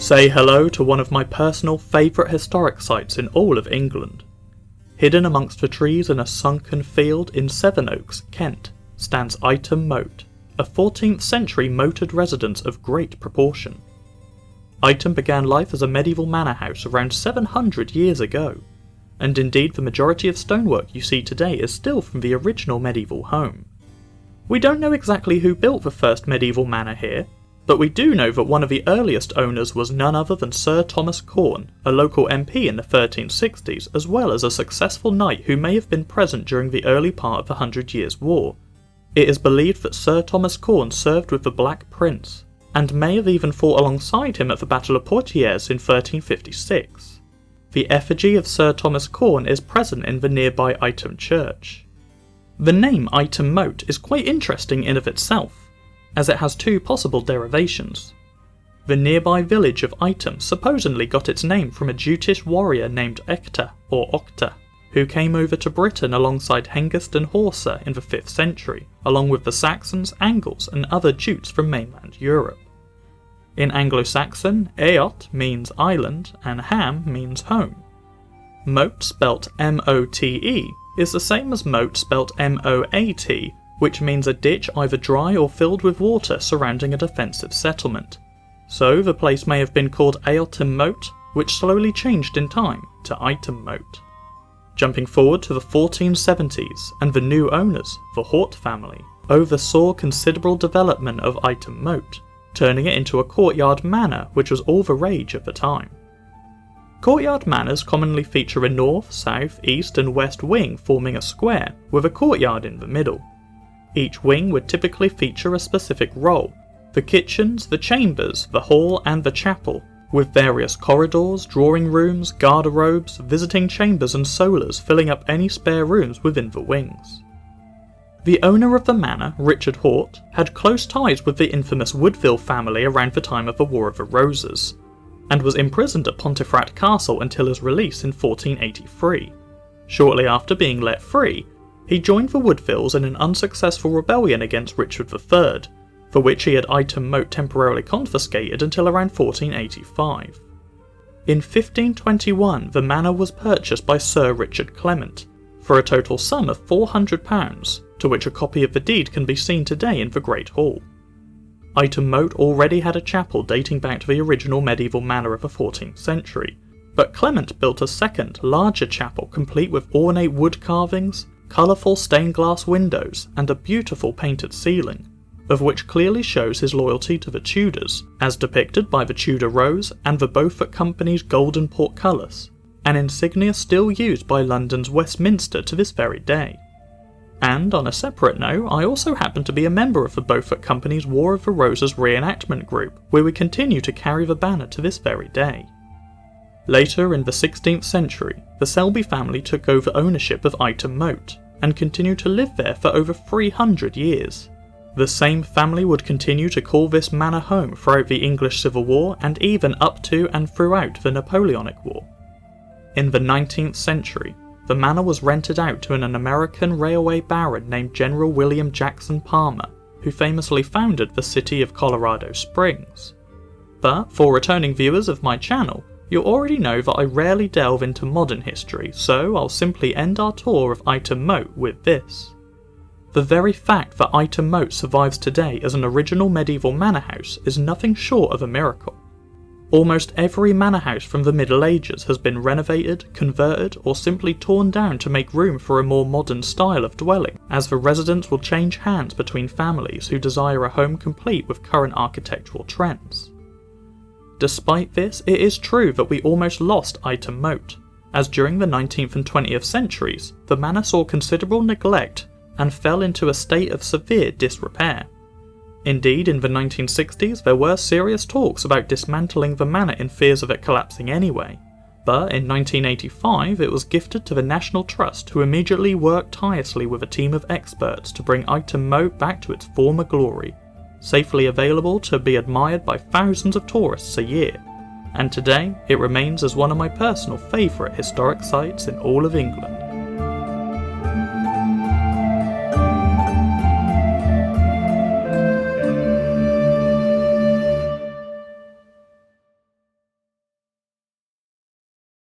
Say hello to one of my personal favourite historic sites in all of England. Hidden amongst the trees in a sunken field in Sevenoaks, Kent, stands Ightham Mote, a 14th century moated residence of great proportion. Ightham began life as a medieval manor house around 700 years ago, and indeed the majority of stonework you see today is still from the original medieval home. We don't know exactly who built the first medieval manor here, but we do know that one of the earliest owners was none other than Sir Thomas Corn, a local MP in the 1360s, as well as a successful knight who may have been present during the early part of the 100 Years' War. It is believed that Sir Thomas Corn served with the Black Prince, and may have even fought alongside him at the Battle of Poitiers in 1356. The effigy of Sir Thomas Corn is present in the nearby Ightham Church. The name Ightham Mote is quite interesting in of itself, as it has two possible derivations. The nearby village of Ightham supposedly got its name from a Jutish warrior named Ecta or Octa, who came over to Britain alongside Hengist and Horsa in the 5th century, along with the Saxons, Angles and other Jutes from mainland Europe. In Anglo-Saxon, Eot means island and Ham means home. Mote, spelt M-O-T-E, is the same as moat spelt M-O-A-T, which means a ditch either dry or filled with water surrounding a defensive settlement. So the place may have been called Ightham Mote, which slowly changed in time to Ightham Mote. Jumping forward to the 1470s, and the new owners, the Hort family, oversaw considerable development of Ightham Mote, turning it into a courtyard manor which was all the rage at the time. Courtyard manors commonly feature a north, south, east and west wing forming a square, with a courtyard in the middle. Each wing would typically feature a specific role: the kitchens, the chambers, the hall and the chapel, with various corridors, drawing rooms, garderobes, visiting chambers and solars filling up any spare rooms within the wings. The owner of the manor, Richard Hort, had close ties with the infamous Woodville family around the time of the War of the Roses, and was imprisoned at Pontefract Castle until his release in 1483. Shortly after being let free, he joined the Woodvilles in an unsuccessful rebellion against Richard III, for which he had Ightham Mote temporarily confiscated until around 1485. In 1521 the manor was purchased by Sir Richard Clement, for a total sum of £400, to which a copy of the deed can be seen today in the Great Hall. Ightham Mote already had a chapel dating back to the original medieval manor of the 14th century, but Clement built a second, larger chapel complete with ornate wood carvings, colourful stained glass windows and a beautiful painted ceiling, of which clearly shows his loyalty to the Tudors, as depicted by the Tudor Rose and the Beaufort Company's golden portcullis, an insignia still used by London's Westminster to this very day. And on a separate note, I also happen to be a member of the Beaufort Company's War of the Roses reenactment group, where we continue to carry the banner to this very day. Later in the 16th century, the Selby family took over ownership of Ightham Mote, and continued to live there for over 300 years. The same family would continue to call this manor home throughout the English Civil War and even up to and throughout the Napoleonic War. In the 19th century, the manor was rented out to an American railway baron named General William Jackson Palmer, who famously founded the city of Colorado Springs. But for returning viewers of my channel, you already know that I rarely delve into modern history, so I'll simply end our tour of Ightham Mote with this. The very fact that Ightham Mote survives today as an original medieval manor house is nothing short of a miracle. Almost every manor house from the Middle Ages has been renovated, converted, or simply torn down to make room for a more modern style of dwelling, as the residence will change hands between families who desire a home complete with current architectural trends. Despite this, it is true that we almost lost Ightham Mote, as during the 19th and 20th centuries, the manor saw considerable neglect and fell into a state of severe disrepair. Indeed, in the 1960s there were serious talks about dismantling the manor in fears of it collapsing anyway, but in 1985 it was gifted to the National Trust, who immediately worked tirelessly with a team of experts to bring Ightham Mote back to its former glory, safely available to be admired by thousands of tourists a year, and today it remains as one of my personal favourite historic sites in all of England.